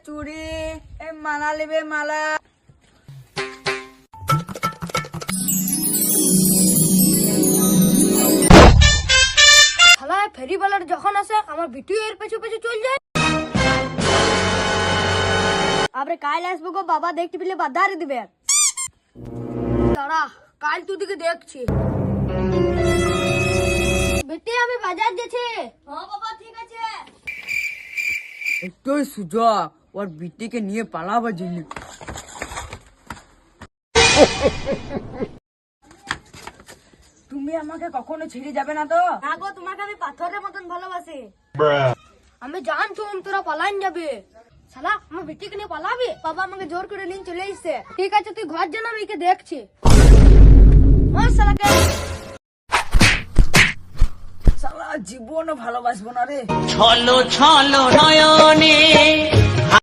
চুড়ি, এই মালা নেবে মালা। শালা ফেরিওয়ালার যখন আসে আমার বিটিও এর পেছু পেছু চল যায়। আরে কাল আসবো গো, বাবা দেখতে পেলে বাধারে দিবে। দাঁড়া, কাল তুই দিকে দেখছি। বেটি আমি বাজার যাচ্ছি। হ্যাঁ বাবা ঠিক আছে। একটাই সুযোগ ওর বিটিকে নিয়ে পালাবার জন্য। তুমি আমাকে কখনো ছেড়ে যাবে না তো? না গো, তোমাকে আমি পাথরের মতন ভালোবাসি। আমি জানতুম তোরা পালান যাবে। শালা আমার বেটিকে নিয়ে পালাবি? বাবা আমাকে জোর করে নিয়ে চলে এসছে। ঠিক আছে তুই ঘর জানা, আমি একে দেখছি। মার শালাকে। সারা জীবনও ভালোবাসবো না রে। ছলো ছলো নয়নে